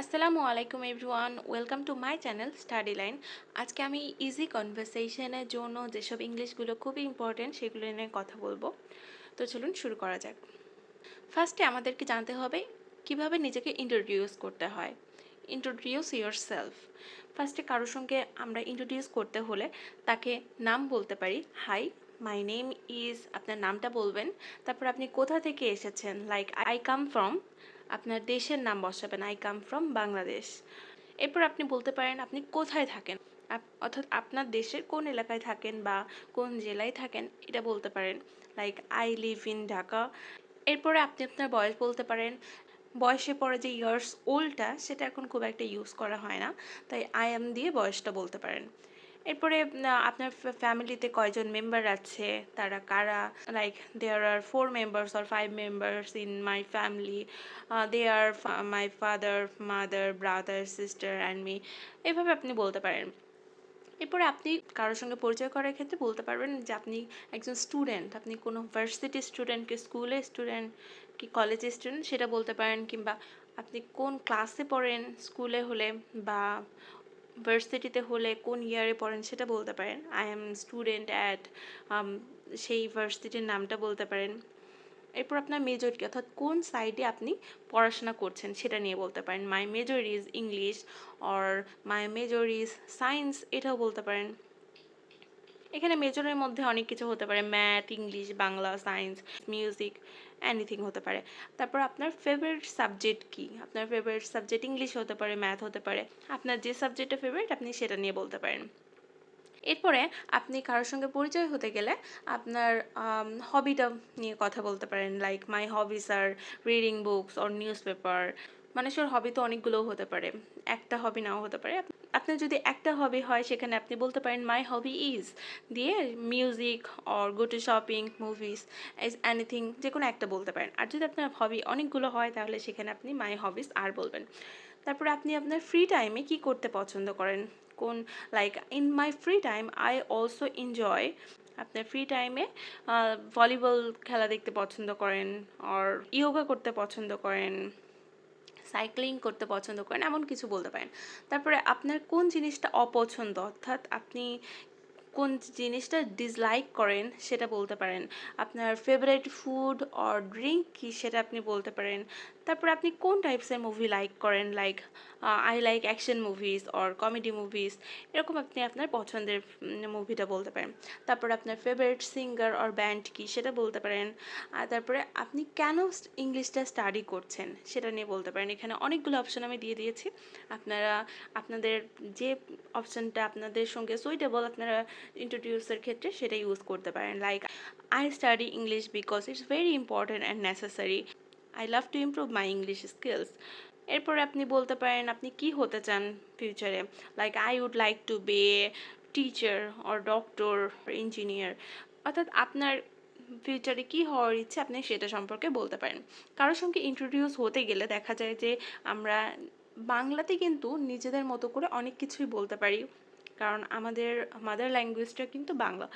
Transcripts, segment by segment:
আসসালামু আলাইকুম everyone, welcome to my channel study line. আজকে আমি ইজি কনভারসেশনের জন্য যেসব ইংলিশগুলো খুবই ইম্পর্টেন্ট সেগুলো নিয়ে কথা বলবো। তো চলুন শুরু করা যাক। ফার্স্টে আমাদেরকে জানতে হবে কিভাবে নিজেকে ইন্ট্রোডিউস করতে হয়। Introduce your self. ফার্স্টে কারোর সঙ্গে আমরা ইন্ট্রোডিউস করতে হলে তাকে নাম বলতে পারি, হাই মাই নেম ইজ, আপনার নামটা বলবেন। তারপর আপনি কোথা থেকে এসেছেন, লাইক আই কাম ফ্রম, আপনার দেশের নাম বসাবেন, আই কাম ফ্রম বাংলাদেশ। এরপর আপনি বলতে পারেন আপনি কোথায় থাকেন, অর্থাৎ আপনার দেশের কোন এলাকায় থাকেন বা কোন জেলায় থাকেন এটা বলতে পারেন, like I live in Dhaka. এরপরে আপনি আপনার বয়স বলতে পারেন। বয়সে পরে যে ইয়ার্স ওল্ডটা সেটা এখন খুব একটা ইউজ করা হয় না, তাই আই এম দিয়ে বয়সটা বলতে পারেন। এরপরে আপনার ফ্যামিলিতে কয়জন মেম্বার আছে, তারা কারা, like there are 4 members or 5 members in my family, they are my father, mother, brother, sister and me. এভাবে আপনি বলতে পারেন। এরপরে আপনি কারোর সঙ্গে পরিচয় করার ক্ষেত্রে বলতে পারবেন যে আপনি একজন স্টুডেন্ট, আপনি কোনো ভার্সিটি স্টুডেন্ট, কি স্কুলের স্টুডেন্ট, কি কলেজের স্টুডেন্ট সেটা বলতে পারেন, কিংবা আপনি কোন ক্লাসে পড়েন, স্কুলে হলে বা ভার্সিটিতে হলে কোন ইয়ারে পড়েন সেটা বলতে পারেন। আই এম স্টুডেন্ট অ্যাট, সেই ভার্সিটির নামটা বলতে পারেন। এরপর আপনার মেজর কি, অর্থাৎ কোন সাইডে আপনি পড়াশোনা করছেন সেটা নিয়ে বলতে পারেন। My major is English or my major is science, এটাও বলতে পারেন। এখানে মেজরের মধ্যে অনেক কিছু হতে পারে, math, English, Bangla, science, music, anything হতে পারে। তারপর আপনার ফেভারিট সাবজেক্ট কি, আপনার ফেভারিট সাবজেক্ট ইংলিশ হতে পারে, ম্যাথ হতে পারে। আপনার যে সাবজেক্টটা ফেভারিট আপনি সেটা নিয়ে বলতে পারেন। এরপরে আপনি কারোর সঙ্গে পরিচয় হতে গেলে আপনার হবিটা নিয়ে কথা বলতে পারেন, like my hobbies are reading books or newspaper. মানুষের হবি তো অনেকগুলো হতে পারে, একটা হবি নাও হতে পারে। আপনার যদি একটা হবি হয় সেখানে আপনি বলতে পারেন মাই হবি ইজ দিয়ে music or go to shopping, movies, is anything, যে কোনো একটা বলতে পারেন। আর যদি আপনার হবি অনেকগুলো হয় তাহলে সেখানে আপনি মাই হবিস আর বলবেন। তারপরে আপনি আপনার ফ্রি টাইমে কি করতে পছন্দ করেন, কোন, like in my free time I also enjoy, আপনার ফ্রি টাইমে ভলিবল খেলা দেখতে পছন্দ করেন, আর ইয়োগা করতে পছন্দ করেন, সাইক্লিং করতে পছন্দ করেন, এমন কিছু বলতে পারেন। তারপরে আপনার কোন জিনিসটা অপছন্দ, অর্থাৎ আপনি কোন জিনিসটা ডিসলাইক করেন সেটা বলতে পারেন। আপনার ফেভারিট ফুড অর ড্রিঙ্ক কী সেটা আপনি বলতে পারেন। তারপর আপনি কোন টাইপসের মুভি লাইক করেন, like I like action movies or comedy movies, এরকম আপনি আপনার পছন্দের মুভিটা বলতে পারেন। তারপর আপনার ফেভারিট সিঙ্গার অর ব্যান্ড কী সেটা বলতে পারেন। আর তারপরে আপনি কেন ইংলিশটা স্টাডি করছেন সেটা নিয়ে বলতে পারেন। এখানে অনেকগুলো অপশন আমি দিয়ে দিয়েছি, আপনারা আপনাদের যে অপশানটা আপনাদের সঙ্গে সুইটেবল আপনারা ইন্ট্রোডিউসের ক্ষেত্রে সেটা ইউজ করতে পারেন, like I study English because it's very important and necessary, I love to improve my English skills. এরপরে আপনি বলতে পারেন আপনি কি হতে চান ফিউচারে, like I would like to be a teacher or doctor, engineer, অর্থাৎ আপনার ফিউচারে কী হওয়ার ইচ্ছে আপনি সেটা সম্পর্কে বলতে পারেন। কারোর সঙ্গে ইন্ট্রোডিউস হতে গেলে দেখা যায় যে আমরা বাংলাতে কিন্তু নিজেদের মতো করে অনেক কিছুই বলতে পারি, কারণ আমাদের মাদার ল্যাঙ্গুয়েজটা কিন্তু বাংলা,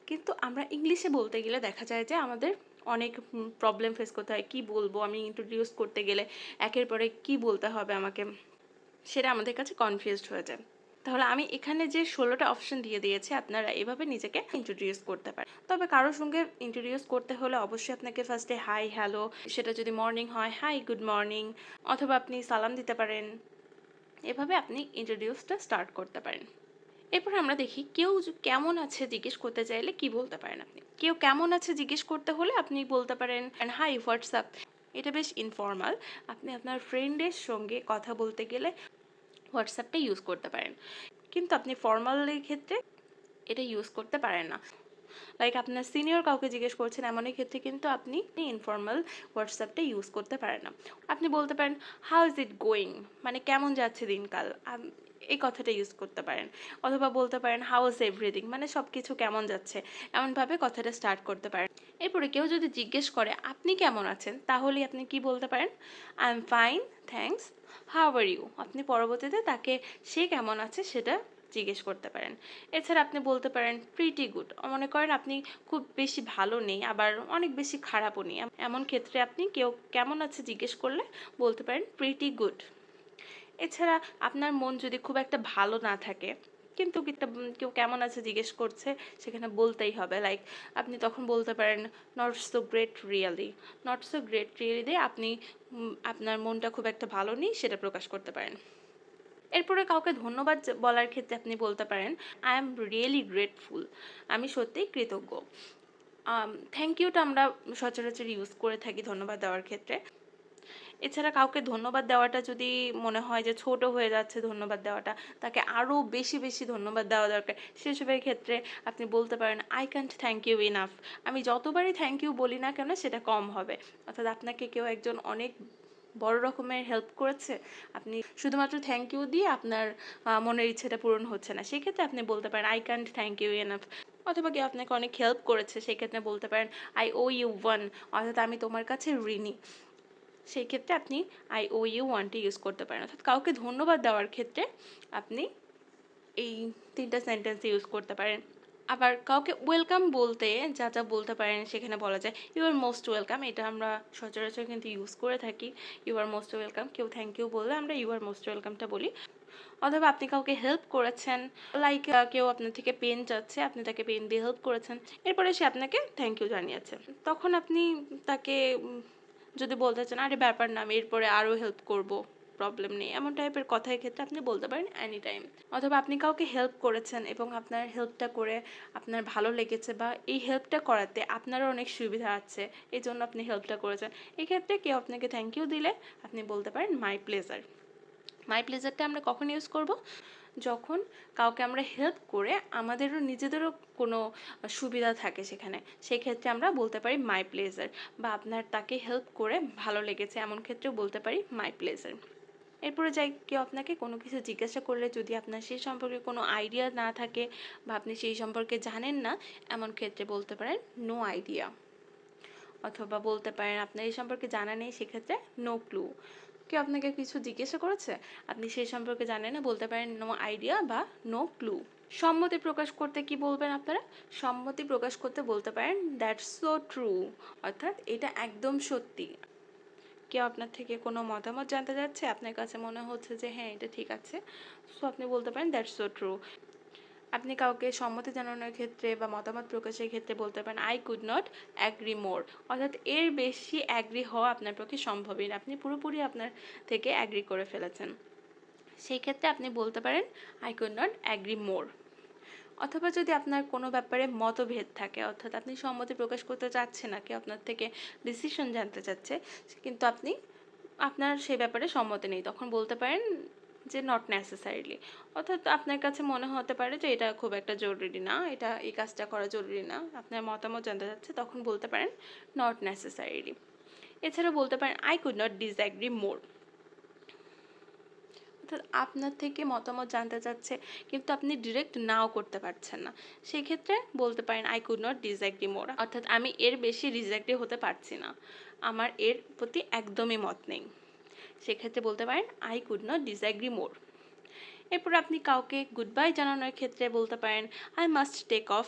কিন্তু আমরা ইংলিশে বলতে গেলে দেখা যায় যে আমাদের অনেক প্রবলেম ফেস করতে হয়। কী বলবো আমি ইন্ট্রোডিউস করতে গেলে, একের পরে কী বলতে হবে আমাকে, সেটা আমাদের কাছে কনফিউজড হয়ে যায়। তাহলে আমি এখানে যে 16টা অপশন দিয়ে দিয়েছি আপনারা এভাবে নিজেকে ইন্ট্রোডিউস করতে পারেন। তবে কারোর সঙ্গে ইন্ট্রোডিউস করতে হলে অবশ্যই আপনাকে ফার্স্টে হাই হ্যালো, সেটা যদি মর্নিং হয় হাই গুড মর্নিং, অথবা আপনি সালাম দিতে পারেন। এভাবে আপনি ইন্ট্রোডিউসটা স্টার্ট করতে পারেন। এরপর আমরা দেখি কেউ কেমন আছে জিজ্ঞেস করতে চাইলে কি বলতে পারেন। আপনি কেউ কেমন আছে জিজ্ঞেস করতে হলে আপনি বলতে পারেন হাই হোয়াটসঅ্যাপ। এটা বেশ ইনফর্মাল, আপনি আপনার ফ্রেন্ডের সঙ্গে কথা বলতে গেলে হোয়াটসঅ্যাপটা ইউজ করতে পারেন, কিন্তু আপনি ফর্মালের ক্ষেত্রে এটা ইউজ করতে পারেন না। লাইক আপনার সিনিয়র কাউকে জিজ্ঞেস করছেন এমনই ক্ষেত্রে কিন্তু আপনি ইনফর্মাল হোয়াটসঅ্যাপটা ইউজ করতে পারেন না। আপনি বলতে পারেন হাউ ইজ ইট গোয়িং, মানে কেমন যাচ্ছে দিনকাল, এই কথাটা ইউজ করতে পারেন। অথবা বলতে পারেন হাউ ইজ এভরিথিং, মানে সব কিছু কেমন যাচ্ছে, এমনভাবে কথাটা স্টার্ট করতে পারেন। এরপরে কেউ যদি জিজ্ঞেস করে আপনি কেমন আছেন, তাহলে আপনি কি বলতে পারেন, I am fine thanks, how are you. আপনি পরবর্তীতে তাকে সে কেমন আছে সেটা জিজ্ঞেস করতে পারেন। এছাড়া আপনি বলতে পারেন প্রিটি গুড, মনে করেন আপনি খুব বেশি ভালো নেই আবার অনেক বেশি খারাপও নেই, এমন ক্ষেত্রে আপনি কেউ কেমন আছে জিজ্ঞেস করলে বলতে পারেন প্রিটি গুড। এছাড়া আপনার মন যদি খুব একটা ভালো না থাকে, কিন্তু কেউ কেমন আছে জিজ্ঞেস করছে, সেখানে বলতেই হবে। লাইক আপনি তখন বলতে পারেন not so great really. Not so great really দিয়ে আপনি আপনার মনটা খুব একটা ভালো নেই সেটা প্রকাশ করতে পারেন। এরপরে কাউকে ধন্যবাদ বলার ক্ষেত্রে আপনি বলতে পারেন আই এম রিয়েলি গ্রেটফুল। আমি সত্যিই কৃতজ্ঞ। থ্যাংক ইউটা আমরা সচরাচর ইউজ করে থাকি ধন্যবাদ দেওয়ার ক্ষেত্রে। এছাড়া কাউকে ধন্যবাদ দেওয়াটা যদি মনে হয় যে ছোট হয়ে যাচ্ছে ধন্যবাদ দেওয়াটা, তাকে আরও বেশি বেশি ধন্যবাদ দেওয়া দরকার, সেসবের ক্ষেত্রে আপনি বলতে পারেন I can't thank you enough. আমি যতবারই থ্যাংক ইউ বলি না কেন সেটা কম হবে। অর্থাৎ আপনাকে কেউ একজন অনেক বড় রকমের হেল্প করেছে, আপনি শুধুমাত্র থ্যাংক ইউ দিয়ে আপনার মনের ইচ্ছেটা পূরণ হচ্ছে না, সেক্ষেত্রে আপনি বলতে পারেন I can't thank you enough. অথবা কেউ আপনাকে অনেক হেল্প করেছে, সেক্ষেত্রে বলতে পারেন আই ও ইউ ওয়ান, অর্থাৎ আমি তোমার কাছে ঋণী। সেই ক্ষেত্রে আপনি আই ও ইউ ওয়ানটি ইউজ করতে পারেন। অর্থাৎ কাউকে ধন্যবাদ দেওয়ার ক্ষেত্রে আপনি এই 3টা সেন্টেন্স ইউজ করতে পারেন। আবার কাউকে ওয়েলকাম বলতে যা যা বলতে পারেন সেখানে বলা যায় ইউ আর মোস্ট ওয়েলকাম। এটা আমরা সচরাচর কিন্তু ইউজ করে থাকি, ইউ আর মোস্ট ওয়েলকাম। কেউ থ্যাংক ইউ বললে আমরা ইউ আর মোস্ট ওয়েলকামটা বলি। অথবা আপনি কাউকে হেল্প করেছেন, লাইক কেউ আপনার থেকে পেন চাচ্ছে, আপনি তাকে পেন দিয়ে হেল্প করেছেন, এরপরে সে আপনাকে থ্যাংক ইউ জানিয়েছে, তখন আপনি তাকে যদি বলতে চান আরে ব্যাপার না, আমি এরপরে আরও হেল্প করব, প্রবলেম নেই, এমন টাইপের কথার ক্ষেত্রে আপনি বলতে পারেন এনি টাইম। অথবা আপনি কাউকে হেল্প করেছেন এবং আপনার হেল্পটা করে আপনার ভালো লেগেছে, বা এই হেল্পটা করাতে আপনারও অনেক সুবিধা আছে, এই জন্য আপনি হেল্পটা করেছেন, এক্ষেত্রে কেউ আপনাকে থ্যাংক ইউ দিলে আপনি বলতে পারেন মাই প্লেজার। মাই প্লেজারটা আমরা কখন ইউজ করব? যখন কাউকে আমরা হেল্প করে আমাদেরও নিজেদেরও কোনো সুবিধা থাকে সেখানে, সেক্ষেত্রে আমরা বলতে পারি মাই প্লেজার। বা আপনার তাকে হেল্প করে ভালো লেগেছে, এমন ক্ষেত্রেও বলতে পারি মাই প্লেজার। এরপরে যাই, কেউ আপনাকে কোনো কিছু জিজ্ঞাসা করলে যদি আপনার সেই সম্পর্কে কোনো আইডিয়া না থাকে বা আপনি সেই সম্পর্কে জানেন না, এমন ক্ষেত্রে বলতে পারেন নো আইডিয়া। অথবা বলতে পারেন আপনার এই সম্পর্কে জানা নেই, সেক্ষেত্রে নো ক্লু। কেউ আপনাকে কিছু জিজ্ঞাসা করেছে, আপনি সেই সম্পর্কে জানেন না, বলতে পারেন নো আইডিয়া বা নো ক্লু। সম্মতি প্রকাশ করতে কি বলবেন আপনারা? সম্মতি প্রকাশ করতে বলতে পারেন দ্যাটস সো ট্রু, অর্থাৎ এটা একদম সত্যি। কেউ আপনার থেকে কোনো মতামত জানতে যাচ্ছে, আপনার কাছে মনে হচ্ছে যে হ্যাঁ এটা ঠিক আছে, সো আপনি বলতে পারেন দ্যাটস সো ট্রু। আপনি কাউকে সম্মতি জানানোর ক্ষেত্রে বা মতামত প্রকাশের ক্ষেত্রে বলতে পারেন আই কুড নট অ্যাগ্রি মোর, অর্থাৎ এর বেশি অ্যাগ্রি হওয়া আপনার পক্ষে সম্ভবই না, আপনি পুরোপুরি আপনার থেকে অ্যাগ্রি করে ফেলেছেন, সেই ক্ষেত্রে আপনি বলতে পারেন আই কুড নট অ্যাগ্রি মোর। অথবা যদি আপনার কোনো ব্যাপারে মতভেদ থাকে, অর্থাৎ আপনি সম্মতি প্রকাশ করতে চাচ্ছেন না, কেউ আপনার থেকে ডিসিশন জানতে চাচ্ছে, কিন্তু আপনি আপনার সেই ব্যাপারে সম্মতি নেই, তখন বলতে পারেন যে নট নেসেসারিলি। অর্থাৎ আপনার কাছে মনে হতে পারে যে এটা খুব একটা জরুরি না, এটা এই কাজটা করা জরুরি না, আপনার মতামত জানতে চাচ্ছে, তখন বলতে পারেন নট নেসেসারিলি। এছাড়া বলতে পারেন আই কুড নট ডিসঅ্যাগ্রি মোর, অর্থাৎ আপনার থেকে মতামত জানতে চাচ্ছে কিন্তু আপনি ডিরেক্ট নাও করতে পারছেন না, সেই ক্ষেত্রে বলতে পারেন আই কুড নট ডিসঅ্যাগ্রি মোর, অর্থাৎ আমি এর বেশি ডিসঅ্যাগ্রি হতে পারছি না, আমার এর প্রতি একদমই মত নেই, সেক্ষেত্রে বলতে পারেন আই কুড নট ডিসঅ্যাগ্রি মোর। এরপর আপনি কাউকে গুড বাই জানানোর ক্ষেত্রে বলতে পারেন আই মাস্ট টেক অফ।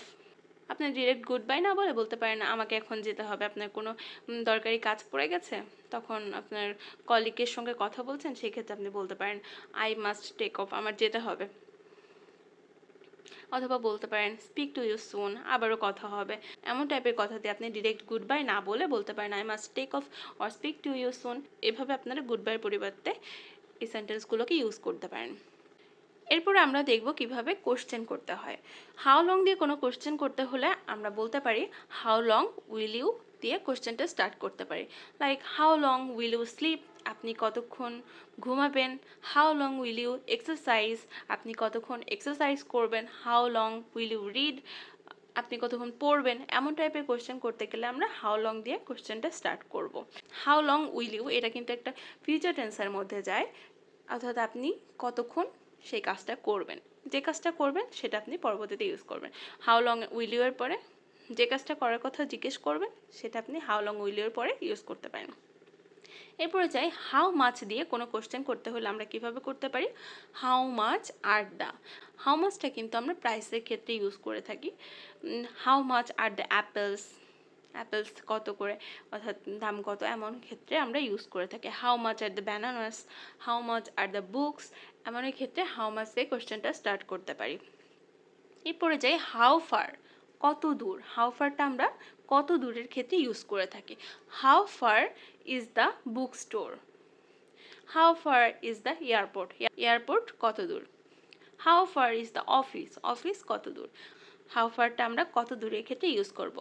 আপনি ডিরেক্ট গুড বাই না বলে বলতে পারেন আমাকে এখন যেতে হবে, আপনার কোনো দরকারি কাজ পড়ে গেছে, তখন আপনার কলিগের সঙ্গে কথা বলছেন, সেক্ষেত্রে আপনি বলতে পারেন আই মাস্ট টেক অফ, আমার যেতে হবে। অথবা বলতে পারেন স্পিক টু ইউ সুন, আবারও কথা হবে, এমন টাইপের কথাতে আপনি ডিরেক্ট গুড বাই না বলে বলতে পারেন I must take off or speak to you soon. এভাবে আপনারা গুড বাইয়ের পরিবর্তে এই সেন্টেন্সগুলোকে ইউজ করতে পারেন। এরপর আমরা দেখব কিভাবে কোশ্চেন করতে হয়। হাউ লং দিয়ে কোনো কোশ্চেন করতে হলে আমরা বলতে পারি হাউ লং উইল ইউ দিয়ে কোশ্চেনটা স্টার্ট করতে পারি। Like how long will you sleep, আপনি কতক্ষণ ঘুমাবেন। How long will you exercise, আপনি কতক্ষণ এক্সারসাইজ করবেন। How long will you read, আপনি কতক্ষণ পড়বেন। এমন টাইপের কোশ্চেন করতে গেলে আমরা হাউ লং দিয়ে কোশ্চেনটা স্টার্ট করব। হাউ লং উইল ইউ এটা কিন্তু একটা ফিউচার টেন্সের মধ্যে যায়, অর্থাৎ আপনি কতক্ষণ সেই কাজটা করবেন, যে কাজটা করবেন সেটা আপনি পরবর্তীতে ইউজ করবেন। হাউ লং উইল ইউ এর পরে যে কাজটা করার কথা জিজ্ঞেস করবেন সেটা আপনি হাউ লং উইল ইউ এর পরে ইউজ করতে পারেন। এরপরে যাই হাউ মাচ দিয়ে কোনো কোশ্চেন করতে হলে আমরা কিভাবে করতে পারি। How much are the, how মাচটা কিন্তু আমরা প্রাইসের ক্ষেত্রে ইউজ করে থাকি। How much are the apples, apples কত করে, অর্থাৎ দাম কত, এমন ক্ষেত্রে আমরা ইউজ করে থাকি। How much are the bananas, how much are the books, এমন ক্ষেত্রে হাউ মাচ দিয়ে কোশ্চেনটা স্টার্ট করতে পারি। এরপরে যাই হাউ ফার, কত দূর। হাউ ফারটা আমরা কত দূরের ক্ষেত্রে ইউজ করে থাকি। How far is the book store, how far is the airport, airport কত দূর। How far is the office, office কত দূর। হাউ ফারটা আমরা কত দূরের ক্ষেত্রে ইউজ করব,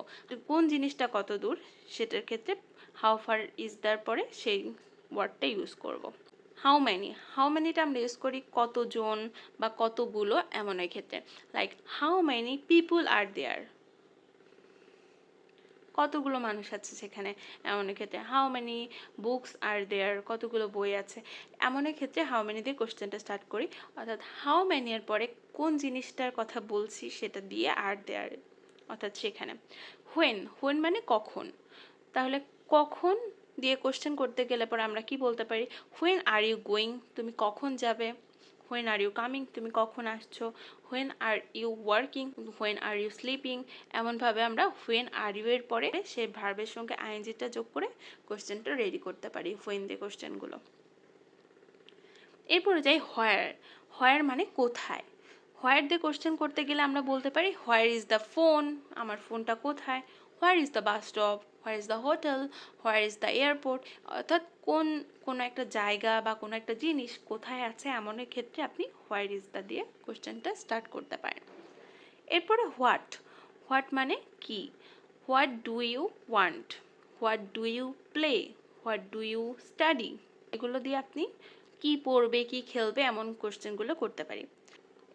কোন জিনিসটা কত দূর সেটার ক্ষেত্রে হাউ ফার ইজ দ্যার পরে সেই ওয়ার্ডটা ইউজ করব। হাউ ম্যানি, হাউ ম্যানিটা আমরা ইউজ করি কতজন বা কতগুলো এমনের ক্ষেত্রে, লাইক হাউ ম্যানি পিপুল আর দেয়ার, কতগুলো মানুষ আছে সেখানে এমনের ক্ষেত্রে। হাউ মেনি বুকস আর দেয়ার, কতগুলো বই আছে এমনের ক্ষেত্রে হাউ মেনি দিয়ে কোশ্চেনটা স্টার্ট করি, অর্থাৎ হাউ মেনি এর পরে কোন জিনিসটার কথা বলছি সেটা দিয়ে আর দেয়ার, অর্থাৎ সেখানে। হোয়েন, হোয়েন মানে কখন, তাহলে কখন দিয়ে কোশ্চেন করতে গেলে পরে আমরা কি বলতে পারি, হোয়েন আর ইউ গোয়িং, তুমি কখন যাবে। হোয়েন আর ইউ কামিং, তুমি কখন আসছো। When are you working, when are you sleeping, এমনভাবে আমরা হোয়েন আর ইউ এর পরে সেই ভার্বের সঙ্গে আইএনজিটা যোগ করে কোশ্চেনটা রেডি করতে পারি হোয়েন দিয়ে কোশ্চেনগুলো। এরপরে যাই হোয়ার, হোয়ার মানে কোথায়। হোয়ার দিয়ে কোশ্চেন করতে গেলে আমরা বলতে পারি হোয়ার ইজ দ্য ফোন, আমার ফোনটা কোথায়। Where is the bus stop, where is the hotel, where is the airport, অর্থাৎ কোনো একটা জায়গা বা কোনো একটা জিনিস কোথায় আছে এমনের ক্ষেত্রে আপনি হোয়ার ইজ দ্য দিয়ে কোশ্চেনটা স্টার্ট করতে পারেন। এরপরে হোয়াট, হোয়াট মানে কি। What do you want, what do you play, what do you study, এগুলো দিয়ে আপনি কি পড়বে কি খেলবে এমন কোশ্চেনগুলো করতে পারি।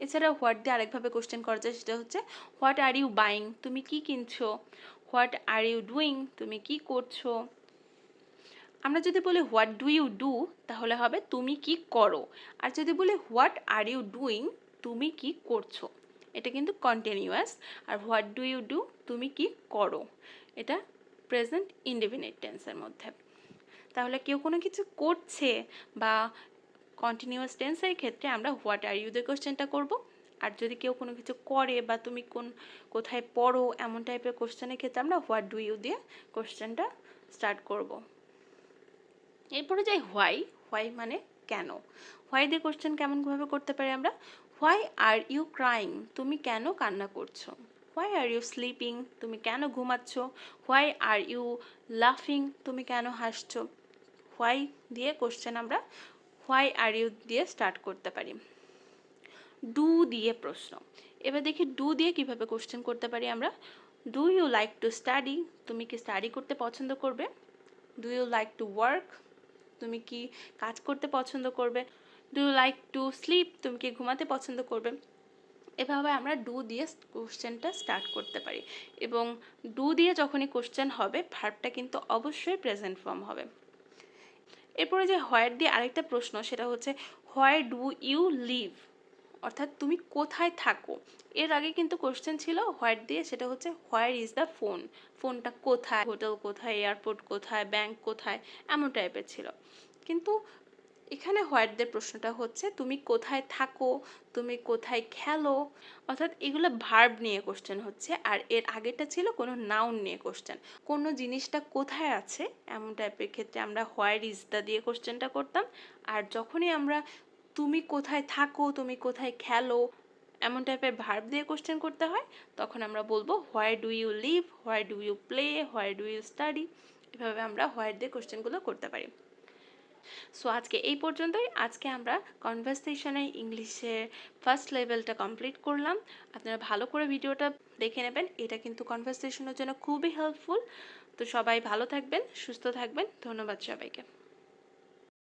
এছাড়া হোয়াট দিয়ে আরেকভাবে কোশ্চেন করা যায়, সেটা হচ্ছে হোয়াট আর ইউ বাইং, তুমি কি কিনছো। হোয়াট আর ইউ ডুইং, তুমি কি করছো। আমরা যদি বলি হোয়াট ডু ইউ ডু, তাহলে হবে তুমি কি করো। আর যদি বলি হোয়াট আর ইউ ডুইং, তুমি কি করছো, এটা কিন্তু কন্টিনিউয়াস। আর হোয়াট ডু ইউ ডু, তুমি কি করো, এটা প্রেজেন্ট ইনডেফিনিট টেন্সের মধ্যে। তাহলে কেউ কোনো কিছু করছে বা কন্টিনিউয়াস টেন্সের ক্ষেত্রে আমরা হোয়াট আর ইউ দিয়ে কোশ্চেনটা করব। আর যদি কেউ কোনো কিছু করে বা তুমি কোথায় পড়ো এমন টাইপের কোশ্চেনের ক্ষেত্রে আমরা হোয়াট ডু ইউ দিয়ে কোশ্চেনটা স্টার্ট করব। এরপরে যাই হোয়াই, হোয়াই মানে কেন। হোয়াই দিয়ে কোশ্চেন কেমনভাবে করতে পারি আমরা, হোয়াই আর ইউ ক্রাইং, তুমি কেন কান্না করছো। হোয়াই আর ইউ স্লিপিং, তুমি কেন ঘুমাচ্ছ। হোয়াই আর ইউ লাফিং, তুমি কেন হাসছো। হোয়াই দিয়ে কোশ্চেন আমরা হোয়াই আর ইউ দিয়ে স্টার্ট করতে পারি। ডু দিয়ে প্রশ্ন। এবার দেখি ডু দিয়ে কিভাবে কোশ্চেন করতে পারি আমরা। Do you like to study, তুমি কি স্টাডি করতে পছন্দ করবে। Do you like to work, তুমি কি কাজ করতে পছন্দ করবে। Do you like to sleep, তুমি কি ঘুমাতে পছন্দ করবে। এভাবে আমরা ডু দিয়ে কোশ্চেনটা স্টার্ট করতে পারি। এবং ডু দিয়ে যখনই কোশ্চেন হবে ভার্বটা কিন্তু অবশ্যই প্রেজেন্ট ফর্ম হবে। এরপরে যে হোয়ার দিয়ে আরেকটা প্রশ্ন, সেটা হচ্ছে হোয়ার ডু ইউ লিভ, অর্থাৎ তুমি কোথায় থাকো। এর আগে কিন্তু কোশ্চেন ছিল হোয়ার দিয়ে, সেটা হচ্ছে হোয়ার ইজ দ্য ফোন, ফোনটা কোথায়, হোটেল কোথায়, এয়ারপোর্ট কোথায়, ব্যাংক কোথায়, এমন টাইপের ছিল। কিন্তু এখানে হোয়াটদের প্রশ্নটা হচ্ছে তুমি কোথায় থাকো, তুমি কোথায় খেলো, অর্থাৎ এগুলো ভার্ব নিয়ে কোশ্চেন হচ্ছে। আর এর আগেটা ছিল কোনো নাউন নিয়ে কোশ্চেন, কোনো জিনিসটা কোথায় আছে এমন টাইপের ক্ষেত্রে আমরা হোয়ার ইজ দ্য দিয়ে কোশ্চেনটা করতাম। আর যখনই আমরা তুমি কোথায় থাকো, তুমি কোথায় খেলো এমন টাইপের ভার্ব দিয়ে কোশ্চেন করতে হয়, তখন আমরা বলবো where do you live, where do you play, where do you study. এভাবে আমরা হোয়ার দিয়ে কোশ্চেনগুলো করতে পারি। সো আজকে এই পর্যন্তই। আজকে আমরা কনভারসেশনে ইংলিশের ফার্স্ট লেভেলটা কমপ্লিট করলাম। আপনারা ভালো করে ভিডিওটা দেখে নেবেন, এটা কিন্তু কনভারসেশনের জন্য খুবই হেল্পফুল। তো সবাই ভালো থাকবেন, সুস্থ থাকবেন। ধন্যবাদ সবাইকে।